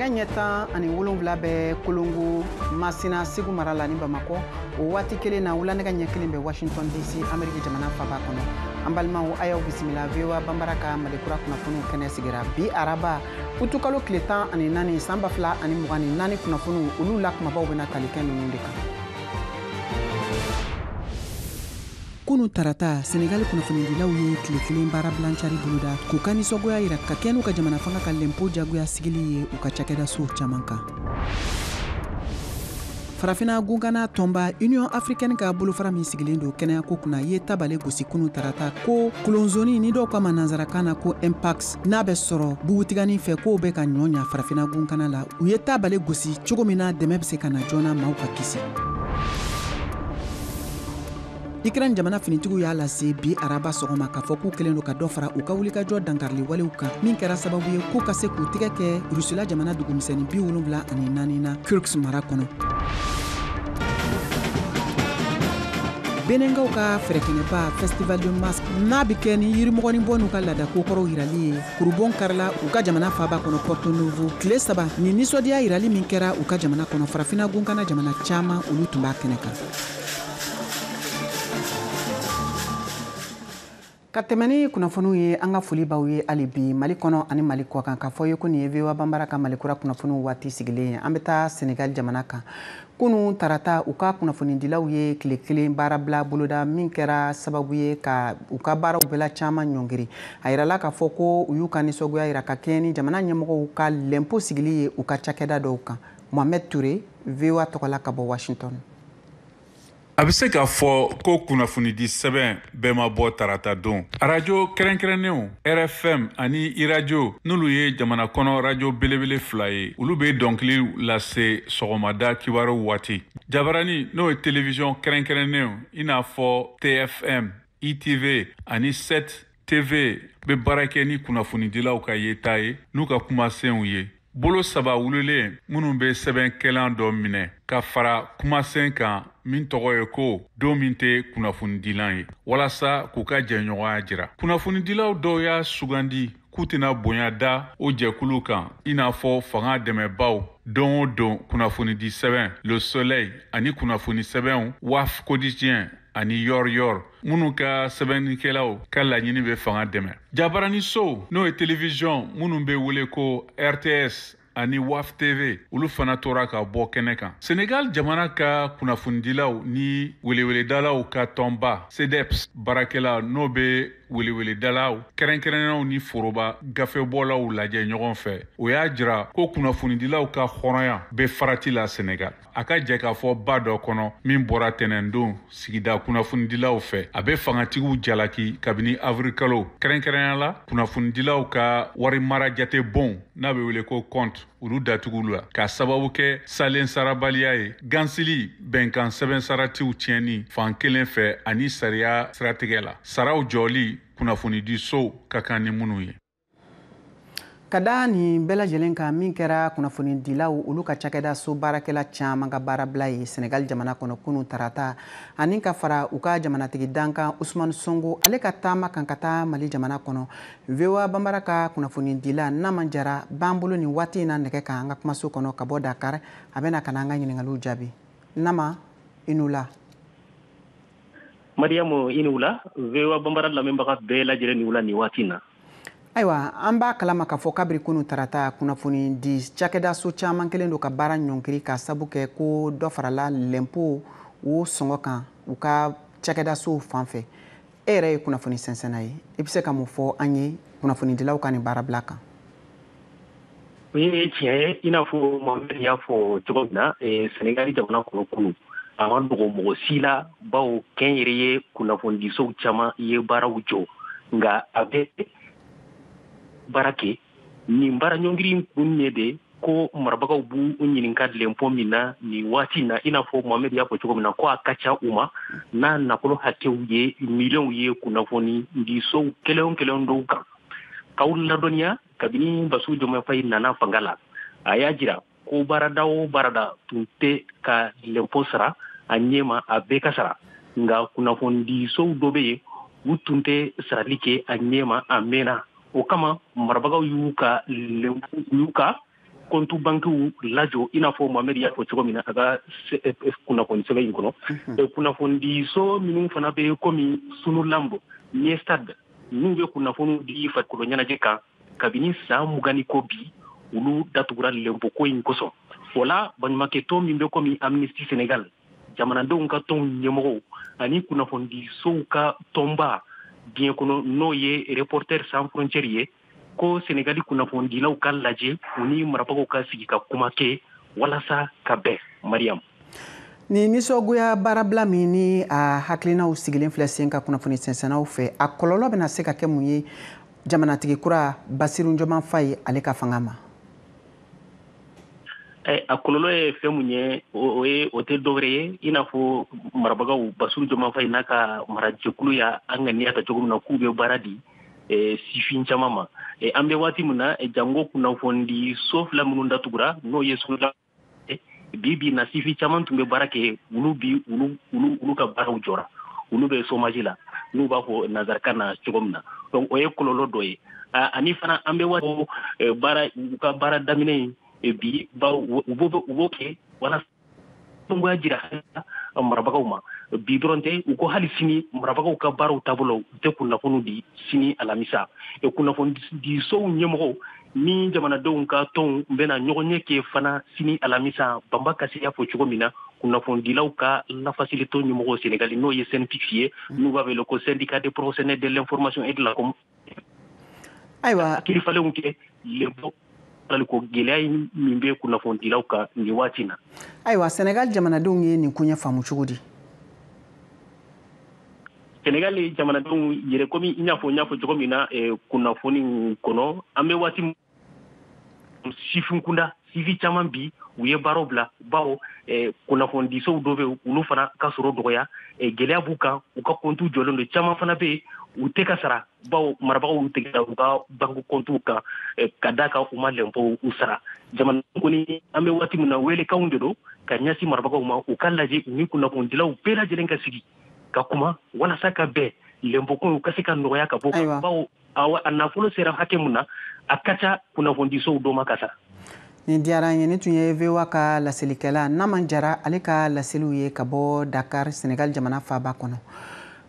Nɛgɛ ɲɛ 17 bɛ Kolongo Masina Segu mara la ni Bamakɔ o waati kelen na wulanɛgɛ ɲɛ 1 bɛ Washington DC Amérique jamana faba kɔnɔ. An balimaw a y'aw bisimila VOA Banbara ka Malikura kunnafoniw kɛnɛ sigira bi araba utukalo tile 14 san 2024 kunnafoniw olu la kumabaw bɛna tali kɛ ninnu de kan. Kunu tarata Senegal kunnafonidilaw ye tile kelen baara bilancari boloda k'u ka nisɔngoya yira ka kɛ n'u ka jamana fanga ka lempo jagoya sigili ye u ka cakɛda so caman kan. Farafina gunkana tɔnba Union Africaine ka bolofara min sigilen don kɛnɛya ko kunna ye tabale gosi kunu tarata ko kolonzoni ni dɔw kama nanzarakan na ko Impact n'a bɛ sɔrɔ bugutigani fɛ k'o bɛ ka ɲɔɲa farafina gunkana la u ye tabale gosi cogo min na dɛmɛ bɛ se ka na joona maaw ka kisi. Ukraine jamana finitigiw y'a lase bi araba sɔgɔma k'a fɔ k'u kɛlen don ka dɔ fara u ka wulikajɔ dankarili walew kan min kɛra sababu ye k'u ka se k'u tigɛ kɛ Rusila jamana dugumisɛnnin 74 na Kursk mara kɔnɔ. Benengaw ka fɛrɛkɛnɛba Festival de Masque n'a bɛ kɛ ni yirimɔgɔnin bɔ n'u ka laada kokɔrɔw yirali ye kurubon karila u ka jamana faba kɔnɔ Porto Novo tile 3 ni nisɔndiya yirali min kɛra u ka jamana kɔnɔ farafina gunkana jamana caman olu tun b'a kɛnɛ kan. Ka tɛmɛ ni kunnafoniw ye an ka foli b'aw ye hali bi Mali kɔnɔ ani Mali kɔ kan ka fɔ ye ko nin ye VOA Banbara ka Malikura kunnafoniw waati sigilen ye an bɛ taa Senegal jamana kan. Kunu tarata u ka kunnafonidilaw ye tile kelen baara bila boloda min kɛra sababu ye ka u ka baaraw bɛɛ caman ɲɔngiri a yirala k'a fɔ ko u y'u ka nisɔngoya yira ka kɛɲɛ ni jamana ɲɛmɔgɔw ka lɛmpo sigili ye u ka cakɛda dɔw kan. Mohamed Touré VOA tɔgɔla ka bɔ Washington. A bɛ se k'a fɔ ko kunnafonidi sɛbɛn bɛɛ ma bɔ tarata don. Radio kɛrɛnkɛrɛnnenw RFM ani iRadio n'olu ye jamana kɔnɔ radio belebele 2 ye. Olu bɛ dɔnkili lase sɔgɔmada kibaru waati. Jabarani n'o ye télévision kɛrɛnkɛrɛnnenw i n'a fɔ TFM, ITV ani 7 TV bɛ baara kɛ ni kunnafonidilaw ka yeta ye n'u ka kumasenw ye. Bolo saba wululen minnu bɛ sɛbɛnkɛlan dɔ minɛ ka fara kumasen kan min tɔgɔ ye ko don min tɛ kunnafonidilan ye walasa k'u ka jɛɲɔgɔnya jira. Kunnafonidilaw dɔw y'a sugandi k'u tɛna bonya da o jɛkulu kan i n'a fɔ fanga dɛmɛbaw don o don kunnafonidi sɛbɛn Le Soleil ani kunnafoni sɛbɛnw WAF quotidien ani Yor minnu ka sɛbɛnnikɛlaw ka laɲini bɛ fanga dɛmɛ. Jabarani so n'o ye télévision minnu bɛ wele ko RTS ani WAF TV olu fana tora ka bɔ kɛnɛ kan. Senegal jamana ka kunnafonidilaw ni weleweledalaw ka tɔnba CDEPS baarakɛla n'o bɛ weleweledalaw kɛrɛnkɛrɛnnenw ni foroba gafebɔlaw lajɛ ɲɔgɔn fɛ o y'a jira ko kunnafonidilaw ka hɔrɔnya bɛ farati la Senegal. A ka jɛ k'a fɔ ba dɔ kɔnɔ min bɔra tɛnɛndon sigida kunnafonidilaw fɛ a bɛ fangatigiw jalaki kabini avril kalo kɛrɛnkɛrɛnya la kunnafonidilaw ka wari mara jate bon n'a bɛ wele ko compte olu datugu la ka sababu kɛ salen sarabaliya ye gansili bɛnkan sɛbɛn saratiw tiɲɛni fan kelen fɛ ani sariya siratigɛ la saraw jɔli kunnafonidi sow ka kan ni minnu ye. Ka da nin bɛɛ lajɛlen kan min kɛra kunnafonidilaw olu ka cakɛda so baarakɛla caman ka baara bila ye Senegal jamana kɔnɔ kunu tarata ani ka fara u ka jamanatigi dankan Usman Sonko ale ka taama kan ka taa Mali jamana kɔnɔ. VOA Banbara ka kunnafonidila Naman Jara b'an bolo nin waati in na nɛgɛ kan an ka kumaso kɔnɔ ka bɔ Dakar a bɛna ka na an ka ɲininkaliw jaabi. Nama i n'u la. Mariamu i n'u la VOA Banbara lamɛnbaga bɛɛ lajɛlen n'u la nin waati in na. Ayiwa an b'a kalama k'a fɔ kabiri kunu tarata kunnafoni di cakɛda so caman kelen don ka baara ɲɔngiri ka sabu kɛ ko dɔ farala lɛmpo o sɔngɔ kan u ka cakɛda so fan fɛ. E yɛrɛ ye kunnafoni sɛnsɛnna ye i bɛ se ka mun fɔ an ye kunnafonidilaw ka nin baara bila kan. O ye tiɲɛ ye i n'a fɔ Mohamed y'a fɔ cogo min na Senegal jamana kɔnɔ kunu a ma dogo mɔgɔ si la bawo kɛnyɛrɛ ye kunnafonidisow caman ye baaraw jɔ nka a bɛ baara kɛ nin baara ɲɔngiri kun ye de ko marabagaw b'u ɲininka lɛmpo min na nin waati in na i n'a fɔ Mohamed y'a fɔ cogo min na ko a ka ca u ma n'a nafolo hakɛw ye miliyɔnw ye kunnafonidisow kelen dɔw kan k'aw ladɔnniya kabini Basiru Jɔmɔn Fayi nana fanga la a y'a jira ko baarada o baarada tun tɛ ka lɛmpo sara a ɲɛma a bɛɛ ka sara nka kunnafonidisow dɔ bɛ yen u tun tɛ sarali kɛ a ɲɛma a mɛnna o kama marabagaw y'u ka kontu banku lajo ina fo Mohamed ya fo cogo mina aga kuna fo sebe inkono kuna fo ndi so minun fana be komi sunu lambo ni stade nu be kuna fo di fat ko nyana jeka kabini sa mugani ko bi ulu datugura lempo ko inkoso wala banma ke to min be komi Amnesty Sénégal jamana don ka ton nyemo ani kuna fo ndi so ka tomba bien kono noye reporter sans frontières ko Sénégali kuna fondi law kal laje uni marapago ka sigi ka kuma ke wala sa ka be Mariam ni nisoguya barabla mini a haklina usigilen flesen ka kuna foni sensana fe a kololo bena se ka ke munye jamana tigi kura Basiru Njoman Faye ale ka fangama a kololo e fe munye o te dogre ina fo marabago Basiru Njoman Faye naka marajekulu ya angania ta jogu na kube baradi sifin chamama ambe wati muna jango kuna fondi sauf la mununda tugura no yesu la bibi na sifi chaman tumbe barake ulu ka bara ujora ulu be somajila nu ba ko nazarkana chogomna donc oye kololo doye ani fana ambe wati bara damine bi ba uboke wala tumba jira marabaga uma bi dronte uko hali sini marabaga ka baro tabulo te kunna fonu di sini alamisa kunna fon di so nyemo ni jamana don ka ton bena nyogonye ke fana sini alamisa bamba kasi ya fo chugomina kunna fon di lauka la facilité nyemo Sénégal no ye certifié nous avec le syndicat des professionnels de l'information et de la com aywa kili fale unke lembo ko gelay mimbe kuna fon di lauka ni watina aywa Sénégal jamana don ye ni kunya famu chugudi Sénégal jamana don yere komi nyafo jogomina kuna foni kono ambe wati sifin kunda sifi chaman bi uye barobla bawo kuna fon diso dobe ulu fana kasoro doya gelya buka uka kontu jolondo chaman fana be uteka sara bawo maraba uteka uka bangu kontu ka kadaka uma lempo usara jamana koni ambe wati muna wele kaundedo kanyasi maraba uma ukalaje ni kuna fon dila upela jelenka sigi kakuma wala saka be lempo ko kasika ndoya ka boka bawo awa anafulo sera hakemuna akacha kuna fondiso do makasa ni diara ni tunye vewa ka la selikela namanjara aleka la seluye kabo Dakar Sénégal jamana faba kono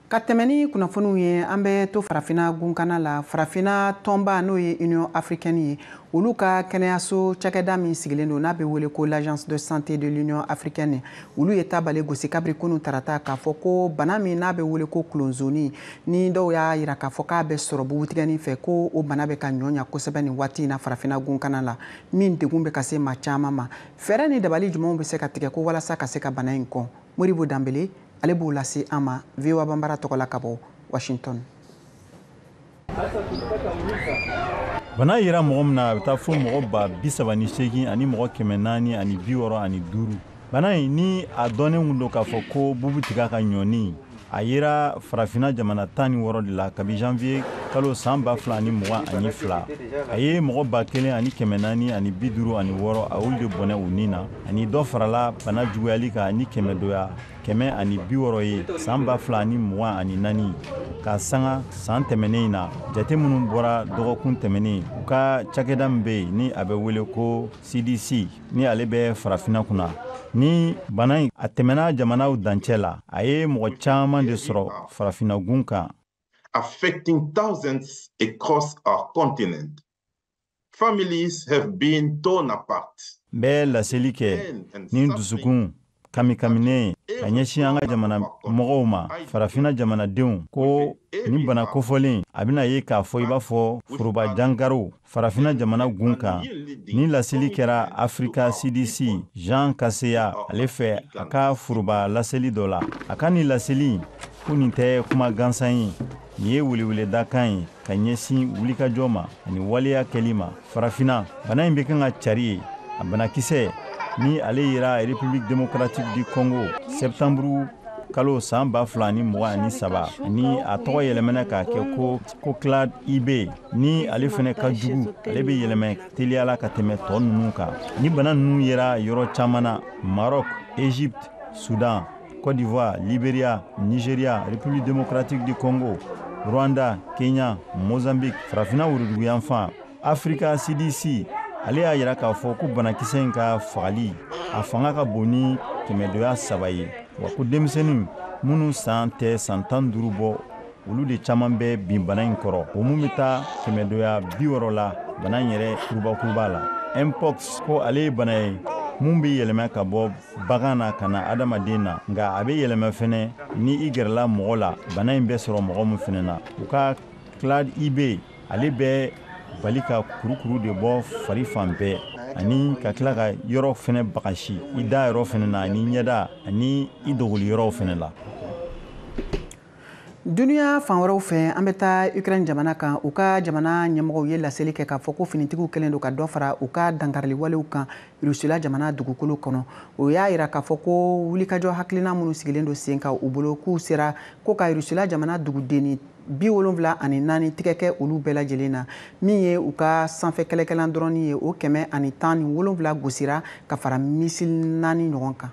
katemeni kuna fonu ye ambe to farafina gunkana la farafina tomba no ye Union africaine ye uluka keneaso chakeda mi sigilendo na be wele ko l'agence de santé de l'Union africaine ulu eta bale gosi kabri kunu tarata ka foko banami na be wele ko klonzoni ni do ya ira ka foka be sorobu wutigani fe ko o banabe ka nyonya ko sebani wati na farafina gunkana la min de gumbe kase ma chama ma fere ni dabali jumo be se ka tike ko wala sa ka se ka banayin ko Moribo Dambele ale b'o lase ama VOA Bambara tɔgɔla ka bɔ Washington. Bana yira mɔgɔ min na a bɛ taa fo mɔgɔ ba 38 ani mɔgɔ 400 ani 65. Bana in ni a dɔnnen don k'a fɔ ko bubu tigɛ ka ɲɔni a yera farafina jamana 16 de la kabi janvier kalo san 2022 a ye mɔgɔ ba 1 ani 400 ani 56 a olu de bɔnɛ u ni na ani dɔ farala bana juguyali kan ani 100 doya 100 ani 60 ye san 2024 ka sanga san tɛmɛnen in na jate minnu bɔra dɔgɔkun tɛmɛnen u ka cakɛda min bɛ yen ni a bɛ wele ko CDC ni ale bɛ farafina kunna ni bana in a tɛmɛna jamanaw dancɛ la a ye mɔgɔ caman de sɔrɔ farafinagun kan affecting thousands across our continent. Families have been torn apart. Bɛɛ laseli kɛ ni dusukun kamikamine ka ɲɛsin an ka jamana mɔgɔw ma farafina jamanadenw ko ni bana kofɔlen a bɛna ye k'a fɔ i b'a fɔ foroba jangarow farafina jamana gun kan ni laseli kɛra Africa CDC Jean Kaseya ale fɛ a ka foroba laseli dɔ la a ka ni laseli ko nin tɛ kuma gansan ye nin ye weleweleda kan ye ka ɲɛsin wulikajɔ ma ani waleya kɛli ma farafina bana in bɛ kan ka cari ye a banakisɛ ni ale yera République démocratique du Congo septembre kalo san 2023 ni a tɔgɔ yɛlɛmɛna k'a kɛ ko Clade IB ni ale fɛnɛ ka jugu ale bɛ yɛlɛmɛ teliyala ka tɛmɛ tɔ ninnu kan ni bana ninnu yera yɔrɔ caman na Maroc, Égypte, Soudan, Côte d'Ivoire, Libéria, Nigeria, République démocratique du Congo, Rwanda, Kenya, Mozambique, farafina wuruduguyan fan Africa CDC ale y'a yira k'a fɔ ko banakisɛ in ka fagali a fanga ka bon ni 300 ye wa ko denmisɛnninw minnu san tɛ san 15 bɔ olu de caman bɛ bin bana in kɔrɔ o mun bɛ taa 260 la bana in yɛrɛ kurubakuruba la mpox ko ale ye bana ye mun bɛ yɛlɛma ka bɔ bagan na ka na adamaden na nka a bɛ yɛlɛma fɛnɛ ni i gɛrɛla mɔgɔ la bana in bɛ sɔrɔ mɔgɔ min fɛnɛ na u ka clade IB ale bɛ bali ka kurukuru de bɔ fari fan bɛɛ ani ka tila ka yɔrɔ fɛnɛ bagasi i da yɔrɔ fɛnɛ na ani ɲɛda ani i dogoli yɔrɔ fɛnɛ la. Duniya fan wɛrɛw fɛ an bɛ taa Ukraine jamana kan u ka jamana ɲɛmɔgɔw ye laseli kɛ k'a fɔ ko finitigiw kɛlen don ka dɔ fara u ka dankarili walew kan Rusila jamana dugukolo kɔnɔ o y'a yira k'a fɔ ko wulikajɔ hakilina minnu sigilen don sen kan u bolo k'u sera ko ka Rusila jamana dugudeni 74 tigɛ kɛ olu bɛɛ lajɛlen na min ye u ka sanfɛ kɛlɛkɛlan dɔrɔn ye o 117 gosira ka fara misil 4 ɲɔgɔn kan.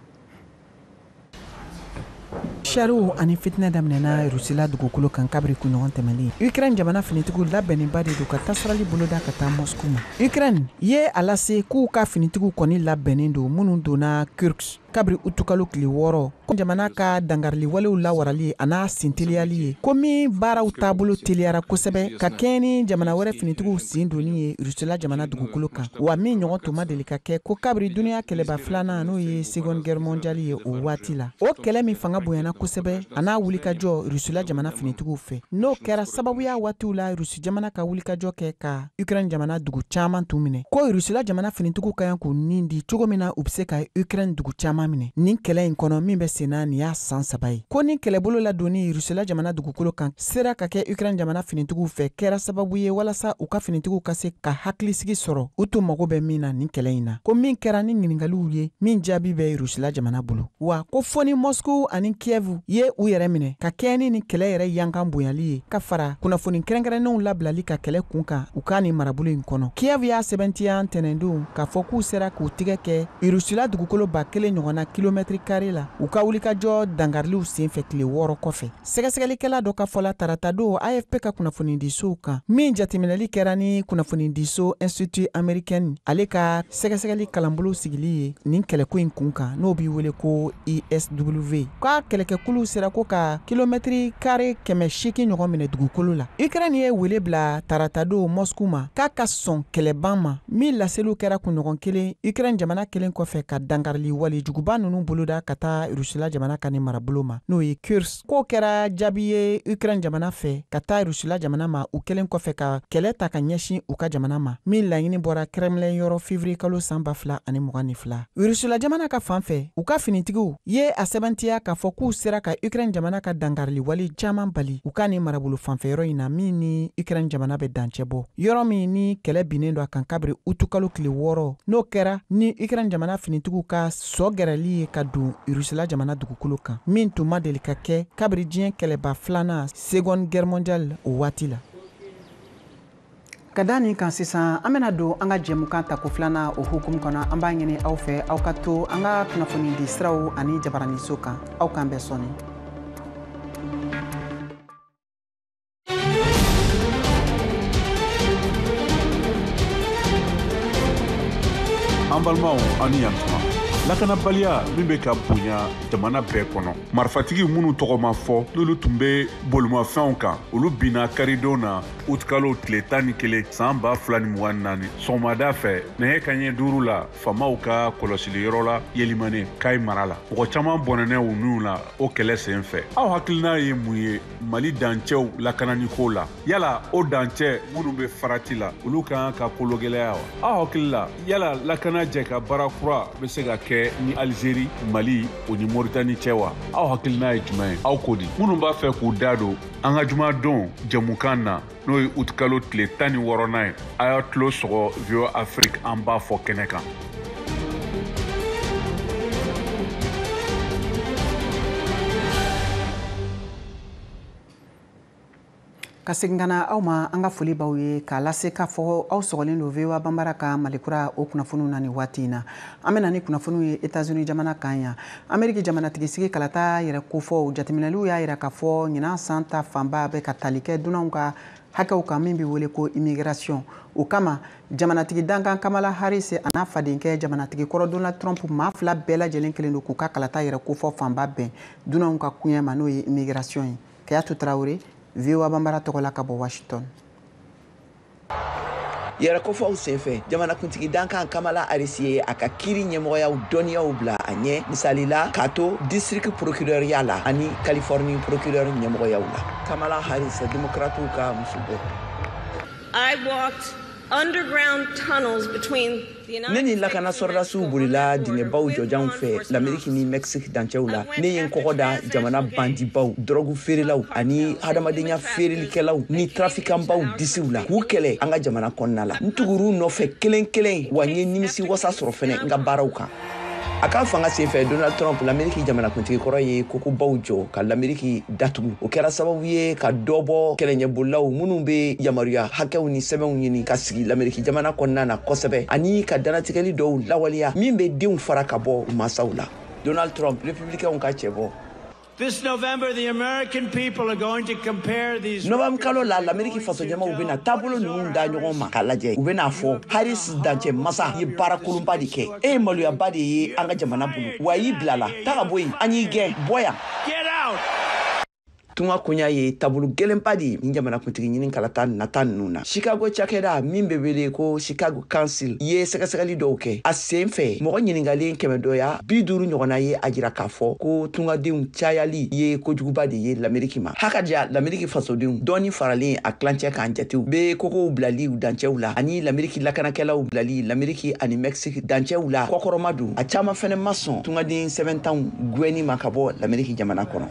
Sharu ani fitinɛ daminɛna Rusila dugukolo kan kabiri kunɲɔgɔn tɛmɛlen Ukraine jamana finitigiw labɛnnenba de don ka tasarali boloda ka taa Moscou ma Ukraine ye a lase k'u ka finitigiw kɔni labɛnnen don minnu donna Kursk kabiri utukalo tile 6 ko jamana ka dangarili walew lawarali a n'a sinteliyali ye ko min baaraw taabolo teliyara kosɛbɛ ka kɛɲɛ ni jamana wɛrɛ finitigiw sen donni ye Rusila jamana dugukolo kan wa min ɲɔgɔn tun ma deli ka kɛ ko kabiri duniya kɛlɛba filanan n'o ye Seconde Guerre mondiale ye o waati la o kɛlɛ min fanga bonyana kosɛbɛ a n'a wulikajɔ Rusila jamana finitigiw fɛ n'o kɛra sababuya waatiw la Rusi jamana ka wulikajɔ kɛ ka Ukraine jamana dugu caman tun minɛ ko Rusila jamana finitigiw ka yan k'u nin di cogo min na u bɛ se ka Ukraine dugu caman minɛ nin kɛlɛ in kɔnɔ min bɛ senna nin y'a san 3 ye ko nin kɛlɛbolo ladonni Rusila jamana dugukolo kan sera ka kɛ Ukraine jamana finitigiw fɛ kɛra sababu ye walasa u ka finitigiw ka se ka hakilisigi sɔrɔ u tun mago bɛ min na nin kɛlɛ in na ko min kɛra ni ɲininkaliw ye min jaabi bɛ Rusila jamana bolo wa ko fɔ ni Moscow ani Kiev ye u yɛrɛ minɛ ka kɛɲɛ ni kɛlɛ yɛrɛ yankan bonyali ye ka fara kunnafoni kɛrɛnkɛrɛnnenw labilali ka kɛlɛ kun kan u ka nin marabolo in kɔnɔ Kiev y'a sɛbɛntiya ntɛnɛndon k'a fɔ k'u sera k'u tigɛ kɛ Rusila dugukolo 1000 ɲɔgɔnna kilomètre carré la u ka wulikajɔ dangariliw senfɛ tile 6 kɔfɛ sɛgɛsɛgɛlikɛla dɔ ka fɔla tarata don AFP ka kunnafoni disow kan min jateminɛli kɛra ni kunnafoni diso Institut Américain ale ka sɛgɛsɛgɛli kalanbolo sigili ye nin kɛlɛko in kun kan n'o b'i wele ko ISW k'a kɛlɛkɛkulu sera ko ka kilomètre carré 800 ɲɔgɔn minɛ dugukolo la Ukraine ye wele bila tarata don Moscou ma k'a ka sɔn kɛlɛban ma min laseliw kɛra kunɲɔgɔn kelen Ukraine jamana kelen kɔfɛ ka dangarili wale juguba ninnu boloda ka taa Rusila jamana ka ni marabolo ma n'o ye Kursk k'o kɛra jaabi ye Ukraine jamana fɛ ka taa Rusila jamana ma u kelen kɔfɛ ka kɛlɛ ta ka ɲɛsin u ka jamana ma min laɲini bɔra Kremlin yɔrɔ février kalo san 2022 Rusila jamana ka fan fɛ u ka finitigiw ye a sɛbɛntiya k'a fɔ k'u sera ka Ukraine jamana ka dangarili wale caman bali u ka ni marabolo fanfɛ yɔrɔ in na min ni Ukraine jamana bɛ dancɛ bɔ yɔrɔ min ni kɛlɛ binnen don a kan kabiri utukalo tile 6 n'o kɛra ni Ukraine jamana finitigiw ka sɔ gɛrɛli ye ka don Rusila jamana dugukolo kan min tun ma deli ka kɛ kabiri diɲɛ kɛlɛba filanan Seconde Guerre mondiale o waati la ka da nin kan sisan an bɛna don an ka jɛmukan tako filanan o hukumu kɔnɔ an b'a ɲini aw fɛ aw ka to an ka kunnafoni di siraw ani jabaraniso kan aw k'an bɛɛ sɔni an balimaw ani yantuma lakanabaliya min bɛ ka bonya jamana bɛɛ kɔnɔ marifatigi minnu tɔgɔ ma fɔ n'olu tun bɛ bolimafɛnw kan olu binna karidon na utikalo tile 11 san 2024 sɔgɔmada fɛ nɛgɛ kanɲɛ 5 la famaw ka kɔlɔsiliyɔrɔ la yelimane kayi mara la mɔgɔ caman bɔnɛnɛ u niw la o kɛlɛ sen fɛ aw hakilina ye mun ye mali dancɛw lakananiko la yala o dancɛ minnu bɛ farati la olu kan ka kologɛlɛya wa aw hakili la yala lakana jɛ ka baara kura bɛ se ka kɛ ni Algérie, Mali o ni Mauritanie cɛ wa aw hakilina ye jumɛn ye aw ko di minnu b'a fɛ k'u da don an ka jumadon jɛmukan na n'o ye utikalo tile 16nan ye a y'a tulo sɔgɔ VOA Afrique an b'a fɔ kɛnɛ kan ka segin ka na aw ma an ka foli b'aw ye k'a lase k'a fɔ aw sɔgɔlen don VOA Banbara ka Malikura o kunnafoniw na nin waati in na an bɛna ni kunnafoniw ye États-Unis jamana kan yan Amérique jamanatigisi kalata yɛrɛ kofɔ jateminɛliw y'a yira k'a fɔ ɲinan san ta fanba bɛ ka tali kɛ dunanw ka hakɛw kan min bɛ wele ko immigration o kama jamanatigi dankan Kamala Harris a n'a fadenkɛ jamanatigi kɔrɔ Donald Trump maa fila bɛɛ lajɛlen kelen don k'u ka kalata yɛrɛ kofɔ fanba bɛn dunanw ka kuɲɛ ma n'o ye immigration ye. Kayatu Traore, VOA Bambara tɔgɔ la ka bɔ Washington. Yɛrɛ kofɔw senfɛ jamanakuntigi dankan Kamala Harris ye a ka kiiri ɲɛmɔgɔyaw dɔnniyaw bila a ɲɛ misali la k'a to district procureur-ya la ani Californie procureur ɲɛmɔgɔyaw la. Kamala Harris démocratew ka muso bɔ. I walked underground tunnels between ne ni lakana sɔrɔdasiw bolila dingɛbaw jɔjanw fɛ l'Amérique ni Mexique dancɛw la. Ne ye n kɔgɔ da jamana bandibaw drogue feerelaw ani hadamadenya feerelikɛlaw ni trafikanbaw disiw la k'u kɛlɛ an ka jamana kɔnɔna la. n tugur'u nɔfɛ kelen kelen wa n ye nimisi wasa sɔrɔ fɛnɛ n ka baaraw kan. a ka fanga senfɛ Donald Trump l'Amérique jamanakuntigi kɔrɔ ye kokobaw jɔ ka l'Amérique datugu. o kɛra sababu ye ka dɔ bɔ kɛlɛɲɛbolilaw minnu bɛ yamaruya hakɛw ni sɛbɛnw ɲini ka sigi l'Amérique jamana kɔnɔna na kosɛbɛ ani ka danatigɛli dɔw lawaleya min bɛ denw fara ka bɔ masaw la. Donald Trump républicainw ka cɛ bɔ. This November, the American people are going to compare these. November kalo la l'Amérique faso jamaw bena tabolo ninnu da ɲɔgɔn ma k'a lajɛ. U bena fɔ Harris dancɛ masa ye baara kolonba de kɛ. E ye maloyaba de ye an ka jamana bolo. Wa y'i bila la. Taga bɔ yen. An y'i gɛn. Bɔ yan. Get out! Tunga konya ye tabulu gelenpa di ni jamanakuntigi ɲini kalata nata ninnu na. Chicago cakɛda min bɛ wele ko Chicago Council ye sɛgɛsɛgɛli dɔw kɛ. A sen fɛ mɔgɔ ɲiningalen 100 50 ɲɔgɔnna ye a jira k'a fɔ ko tungadenw cayali ye kojuguba de ye l'Amérique ma. Hakaja l'Amérique fasodenw dɔɔni faralen a tilancɛ kan jatew bɛ kokow bilali u dancɛw la ani l'Amérique lakanakɛlaw bilali l'Amérique ani Mexique dancɛw la kɔkɔrɔma don. A caman fɛnɛ ma sɔn tungaden sɛbɛntanw gɛnni ma ka bɔ l'Amérique jamana kɔnɔ.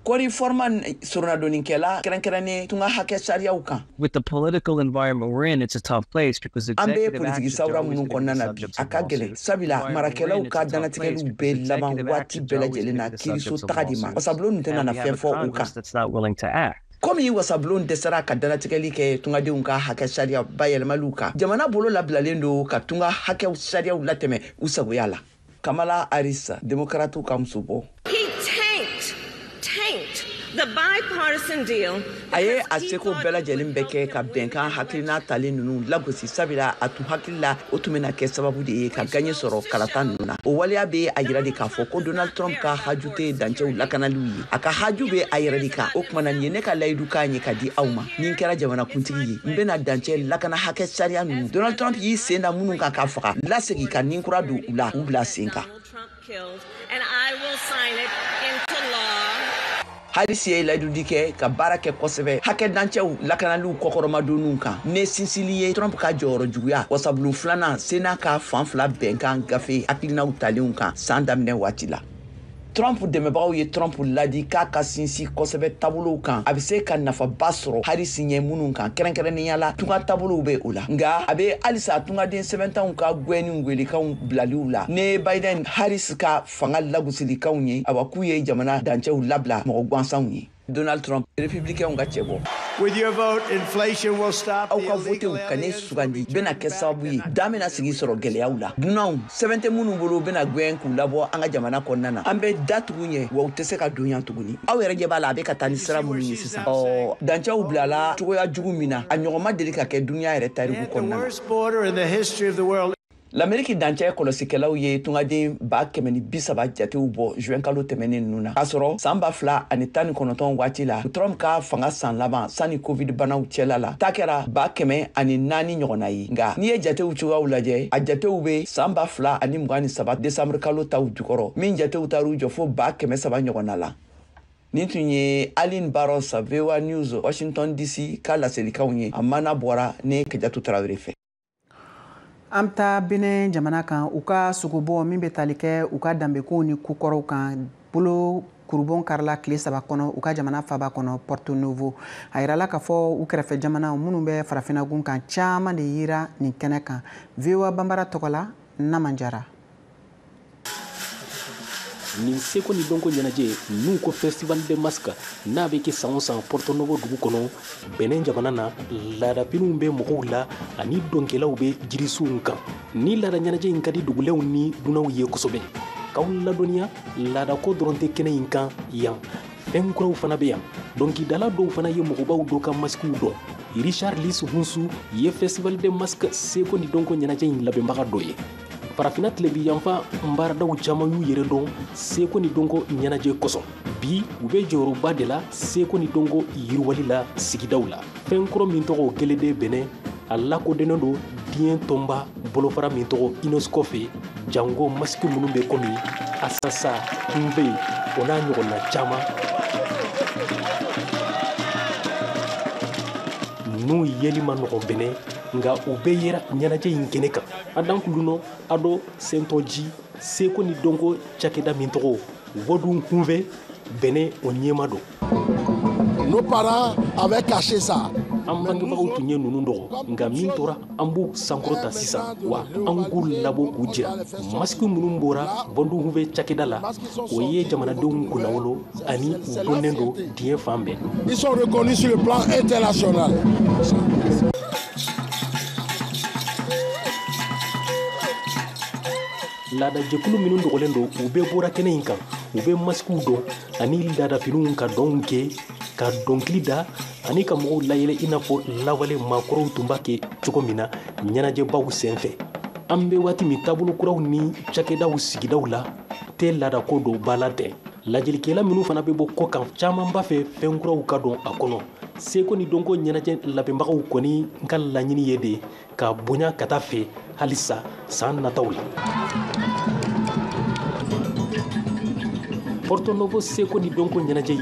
Kori forman sornadonikela kɛrɛnkɛrɛnnen tunga hakɛ sariyaw kan. With the political environment we're in, it's a tough place because executive politiki sawra minnu kɔnɔna na bi a ka gɛlɛn sabila marakɛlaw ka danatigɛliw bɛɛ laban waati bɛɛ lajɛlen na kiiriso taga di ma wasabulon nin tɛna na fɛn fɔ u kan. Komi wasabulon dɛsɛra ka danatigɛli kɛ tungadenw ka hakɛ sariya bayɛlɛmaliw kan jamana bolo labilalen don ka tunga hakɛw sariyaw latɛmɛ u sagoya la. Kamala Harris démocratew ka muso bɔ. The bipartisan deal. Aye a seko bɛɛ lajɛlen bɛ kɛ ka bɛnkan hakilina talen ninnu lagosi sabila a tun hakili la o tun bɛna kɛ sababu de ye ka gaɲɛ sɔrɔ kalata ninnu na. O waleya bɛ a yira de k'a fɔ ko Donald Trump ka haju tɛ dancɛw lakanaliw ye. A ka haju bɛ a yɛrɛ de kan. O kumana nin ye ne ka layidu kan ye ka di aw ma. Ni n kɛra jamanakuntigi ye n bɛna dancɛ lakana hakɛ sariya ninnu. Donald Trump y'i sen da minnu kan k'a faga lasegi ka ninkura don u la u bila sen kan. And I will sign it into law. Harris ye layidu kɛ ka baara kɛ kosɛbɛ hakɛ dancɛw lakanaliw kɔkɔrɔmadonninw kan ne sinsili ye Trump ka jɔyɔrɔ juguya wasabulon filanan Sena ka fan fila bɛnkan gafe hakilinaw talenw kan san daminɛ waati la. Trump dɛmɛbagaw ye Trump ladi k'a ka sinsi kosɛbɛ tabolow kan a bɛ se ka nafaba sɔrɔ Harris ɲɛ minnu kan kɛrɛnkɛrɛnnenya la tunga tabolow bɛ o la nka a bɛ halisa tungaden sɛbɛntanw ka gwɛni welekanw bilaliw la ne Biden Harris ka fanga lagosilikanw ye a k'u ye jamana dancɛw labila mɔgɔ gansanw ye. Donald Trump républicainw ka cɛ bɔ. With your vote, inflation will stop. Aw ka votew ka ne sugandi bɛna kɛ sababu ye da bɛna sigi sɔrɔ gɛlɛyaw la. Dunanw sɛbɛn tɛ minnu bolo bɛna gwɛn k'u labɔ an ka jamana kɔnɔna na. An bɛ datugu ɲɛ wa u tɛ se ka don yan tuguni. Aw yɛrɛ ɲɛ b'a la a bɛ ka taa ni sira minnu ye sisan. Dancɛw bilala cogoya jugu min na a ɲɔgɔn ma deli ka kɛ duniya yɛrɛ tariku kɔnɔna na. L'Amérique dancɛ kɔlɔsikɛlaw ye tungaden 130 jatew bɔ juin kalo tɛmɛnen ninnu na. K'a sɔrɔ san 2019 waati la Trump ka fanga san laban sani Covid banaw cɛla la ta kɛra 104 ɲɔgɔnna ye. Nka n'i ye jatew cogoyaw lajɛ a jatew bɛ san 2023 décembre kalo taw jukɔrɔ min jatew taru jɔ fo 103 ɲɔgɔnna la. Nin tun ye Aline Barros VOA News Washington DC ka laselikanw ye a mana bɔra ne Kajatu Tarawele fɛ. An bɛ taa Benin jamana kan u ka sogobɔ min bɛ tali kɛ u ka danbekow ni kukɔrɔw kan bolo kurubon karila tile 3 kɔnɔ u ka jamana faba kɔnɔ Porto Novo a yirala k'a fɔ u kɛrɛfɛ jamanaw minnu bɛ farafinnagun kan caman de yira nin kɛnɛ kan VOA Bambara tɔgɔ la Namanjara. Nin seko ni dɔnko ɲɛnajɛ n'u ko festival de masque n'a bɛ kɛ san o san Porto Novo dugu kɔnɔ Benin jamana na laadapiniw bɛ mɔgɔw la ani dɔnkɛlaw bɛ jirisuw kan ni laada ɲɛnajɛ in ka di dugulenw ni dunanw ye kosɛbɛ k'aw ladɔnniya laadako dɔrɔn tɛ kɛnɛ in kan yan fɛn kuraw fana bɛ yan dɔnkilidala dɔw fana ye mɔgɔbaw dɔ ka masikiw dɔn richard lis hunsu ye festival de masque seko ni dɔnko ɲɛnajɛ in labɛnbaga dɔ ye farafina tilebi yanfa baaradaw caman y'u yɛrɛ dɔn seko ni dɔnko ɲɛnajɛ kosɔn bi u bɛ jɔyɔrɔba de la seko ni dɔnko yiriwali la sigidaw la fɛn kɔrɔ min tɔgɔ gelede bɛnɛ a lakodɛnnen do diɲɛ tɔnba bolofara min tɔgɔ unesco fɛ jango masiki minnu bɛ komi asasa kunbe o n'a ɲɔgɔnna caman n'u yeli ma nɔgɔn bɛnɛ nga u bɛ yera ɲɛnajɛ in kɛnɛ kan a dan kulunɔ a dɔ sentɔji seko ni dɔnko cakɛda min tɔgɔ wɔdun kunfɛ bɛnɛ o ɲɛma don. Nos parents avaient caché ça. An bangebagaw tun ye ninnu dɔgɔ nka min tora an b'u sankɔrɔta sisan wa an k'u labɔ k'u jira masiki minnu bɔra bɔnduhunfɛ cakɛda la o ye jamanadenw kunnawolo ani u dɔnnen do diɲɛ fan bɛɛ. Ils sont reconnus sur le plan international. laadajɛkulu minnu dɔgɔlen do u bɛɛ bɔra kɛnɛ in kan u bɛ masikiw dɔn ani laadafiniw ka dɔnw kɛ ka dɔnkili da ani ka mɔgɔw layɛlɛ i n'a fɔ lawale maakɔrɔw tun b'a kɛ cogo min na ɲɛnajɛbaw senfɛ an bɛ waati min taabolo kuraw ni cakɛdaw sigidaw la tɛ laadako do bala tɛ lajɛlikɛla minnu fana bɛ bɔ kɔ kan caman b'a fɛ fɛn kuraw ka dɔn a kɔnɔ seko ni dɔnko ɲɛnajɛ labɛnbagaw kɔni ka laɲini ye de ka bonya ka taa fɛ halisa san nataw la. Porto Novo seko ni dɔnko ɲɛnajɛ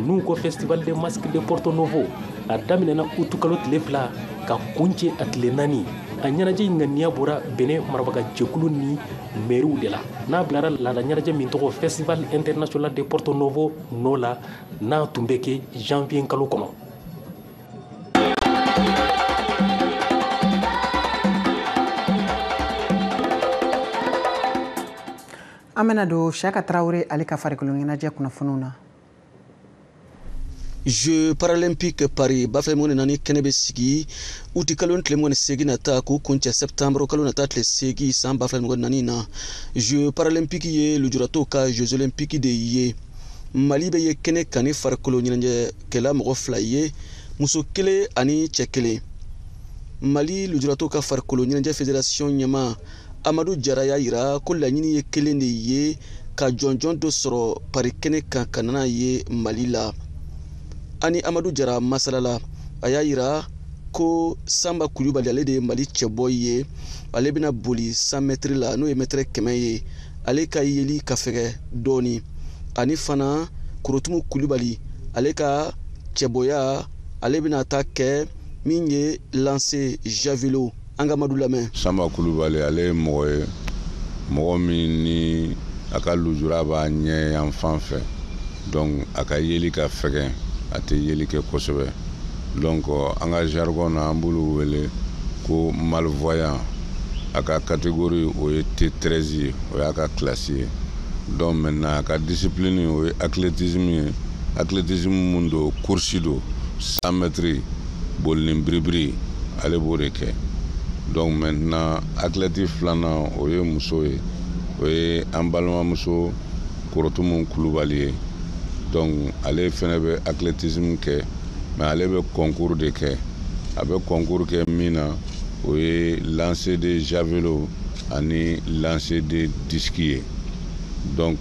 n'u ko festival de masque de Porto Novo a daminɛna utu kalo tile fila ka kunce a tile 4 a ɲɛnajɛ in ŋaniya bɔra bɛnɛ marabaga jɛkulu ni mɛriw de la n'a bilara laada ɲɛnajɛ min tɔgɔ festival international de Porto Novo nɔ la n'a tun bɛ kɛ janvier kalo kɔnɔ. Amena do Chaka Traoré ale ka farikolo ɲɛnajɛ kunnafoniw na. Jeux paralympiques Paris bafɛ mun nani kɛnɛ bɛ sigi uti kalo tile 18 nata k'u kuncɛ septembre kalo nata tile 8 san bafɛ nani na Jeux paralympiques ye lujuratɔw ka Jeux olympiques de ye Mali bɛ ye kɛnɛ kan ni farikolo ɲɛnajɛ kɛla mɔgɔ 2 ye muso 1 ani cɛ 1 Mali lujuratɔw ka farikolo ɲɛnajɛ fédération ɲɛma Amadou Jara y'a yira ko laɲini ye 1 de ye ka jɔnjɔn dɔ sɔrɔ Paris kɛnɛ kan ka nana ye Mali la ani Amadou Jara masalala a y'a yira ko Samba Kulibali ale de ye Mali cɛbɔ ye ale bɛna boli 100 mètres la n'o ye mètre 100 ye ale ka yeli ka fɛgɛ dɔɔni ani fana Korotumu Kulibali ale ka cɛbɔya ale bɛna ta kɛ min ye lancer javelot Angamadou lamɛn. Samba Kulibali ale ye mɔgɔ ye mɔgɔ min ni a ka lujura b'a ɲɛ yan fan fɛ donc a ka yeli ka fɛgɛ a tɛ yeli kɛ kosɛbɛ donc an ka jargon na an b'olu wele ko malvoyant a ka catégorie o ye T13 ye o y'a ka classe ye donc maintenant a ka discipline o ye athlétisme ye athlétisme mun do course do 100 mètres boli ni biribiri ale b'o de kɛ donc maintenant athlète filanan o ye muso ye o ye an balimamuso Korotumu Kulibali ye donc ale fɛnɛ bɛ athlétisme kɛ mais ale bɛ concours de kɛ a bɛ concours kɛ min na o ye lancer de javelot ani lancer de disque ye donc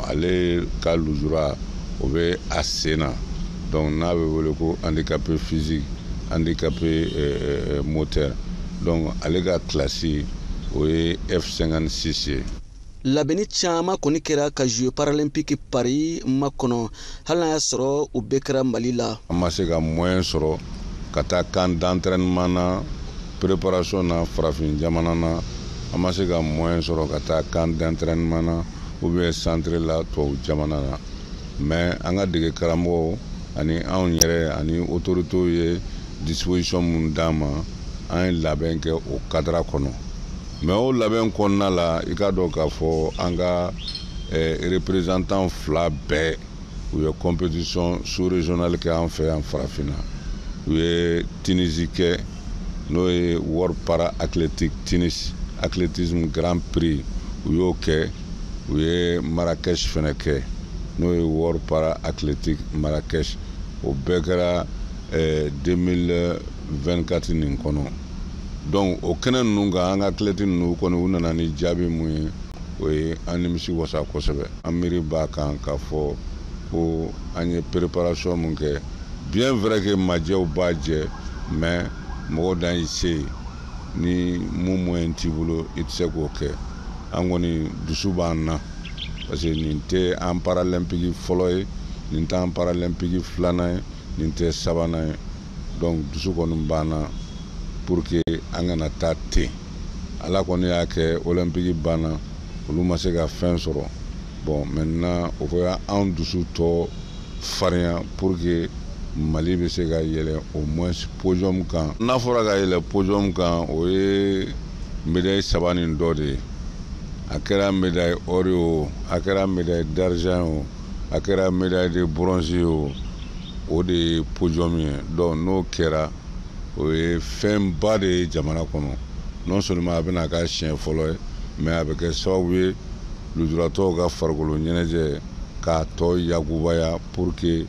ale ka lujura o bɛ a sen na donc n'a bɛ wele ko handicapé physique handicapé moteur donc ale ka classe o ye F56 ye. Labɛnni caman kɔni kɛra ka Jeux paralympiques Paris makɔnɔ hali n'a y'a sɔrɔ u bɛɛ kɛra Mali la. An ma se ka moyen sɔrɔ ka taa camp d'entraînement na préparation na farafin jamana na an ma se ka moyen sɔrɔ ka taa camp d'entraînement na ou bien centre la tubabu jamana na mais an ka dege karamɔgɔw ani anw yɛrɛ ani autorités ye disposition mun d'an ma an ye labɛn kɛ o cadre kɔnɔ mais o labɛn kɔnɔna la i ka dɔn k'a fɔ an ka représentant 2 bɛɛ u ye compétition sous-régionale kɛ an fɛ yan farafinna u ye Tunisie kɛ n'o ye World Para Athletic Tunis athlétisme Grand Prix u y'o kɛ u ye Marrakech fɛnɛ kɛ n'o ye World Para Athletic Marrakech o bɛɛ kɛra 2024 nin kɔnɔ. Donc o kɛnɛ ninnu kan an ka athlète ninnu kɔni u nana ni jaabi mun ye o ye an nimisi wasa kosɛbɛ. An miiri b'a kan k'a fɔ ko an ye préparation mun kɛ bien vrai que majɛw b'a jɛ mais mɔgɔ dan y'i se ni mun moyen t'i bolo i tɛ se k'o kɛ. An kɔni dusu b'an na parce que nin tɛ an paralympique fɔlɔ ye, nin tɛ an paralympique filanan ye, nin tɛ sabanan ye. Donc dusu kɔni b'an na pour que an kana taa ten. Ala kɔni y'a kɛ olympique banna olu ma se ka fɛn sɔrɔ. Bon maintenant o bɛ an dusu tɔ farinya pour que Mali bɛ se ka yɛlɛ au moins podium kan. N'a fɔra ka yɛlɛ podium kan o ye médaille 3 nin dɔ de ye. A kɛra médaille or ye o, a kɛra médaille d'argent o, a kɛra médaille de bronze o, o de ye podium ye. Donc n'o kɛra o ye fɛnba de ye jamana kɔnɔ. Non seulement a bɛna k'a siɲɛ fɔlɔ ye mais a bɛ kɛ sababu ye lujuratɔw ka farikolo ɲɛnajɛ k'a tɔ yakubaya pour que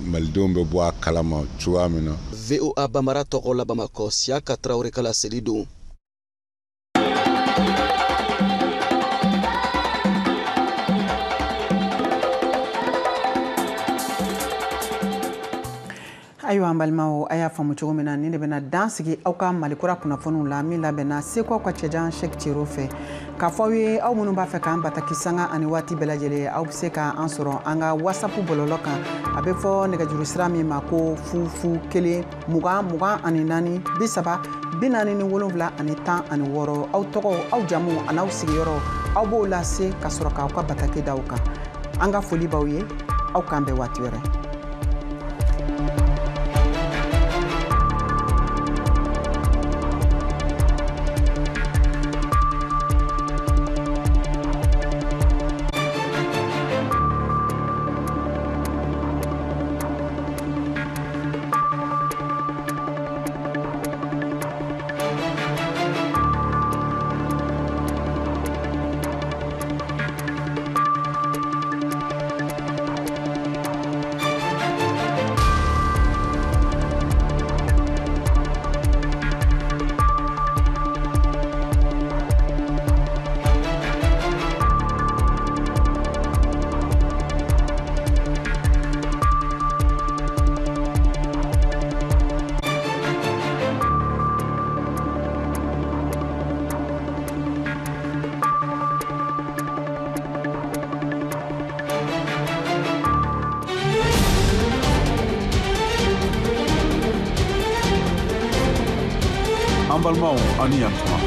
malidenw bɛ bɔ a kalama cogoya min na. VOA Bambara tɔgɔ la Bamakɔ Siaka Traoré kala seli don. Ayiwa an balimaw a y'a faamu cogo min na ni de bɛna dan sigi aw ka malikura kunnafoniw la min labɛnna Seko ka cɛjan Sɛki Cero fɛ k'a fɔ aw ye aw minnu b'a fɛ k'an bataki sanga ani waati bɛɛ lajɛlen aw bɛ se k'an sɔrɔ an ka WhatsApp bɔlɔlɔ kan a bɛ fɔ nɛgɛjuru sira min ma ko 0 1 20 24 30 47 ani 16 aw tɔgɔ aw jamu ani aw sigiyɔrɔ aw b'o lase ka sɔrɔ k'aw ka bataki da aw kan an ka foli b'aw ye aw k'an bɛn waati wɛrɛ. balimaw ani yantuma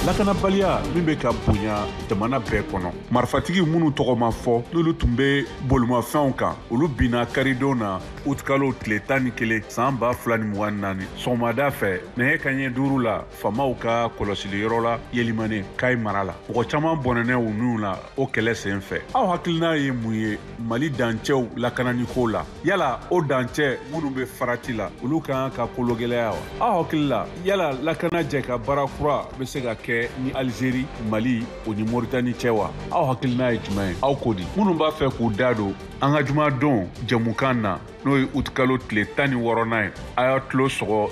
lakanabaliya min bɛ ka bonya jamana bɛɛ kɔnɔ marifatigi minnu tɔgɔ ma fɔ n'olu tun bɛ bolomafɛnw kan olu binna karidon na utikalo tile 11 san 2024 sɔgɔmada fɛ nɛgɛ kanɲɛ 5 la famaw ka kɔlɔsiliyɔrɔ la Yelimane Kayi mara la mɔgɔ caman bɔnɛnɛ u ninnu la o kɛlɛ sen fɛ aw hakilina ye mun ye Mali dancɛw lakananiko la yala o dancɛ minnu bɛ farati la olu kan ka kologɛlɛya wa aw hakilila yala lakana jɛ ka baara kura bɛ se ka kɛ ni Algérie Mali o ni Mauritanie cɛ wa aw hakilina ye jumɛn ye aw ko di minnu b'a fɛ k'u da don an ka jumadon jɛmukan na n'o ye utikalo tile 16 ye a y'a tulo sɔgɔ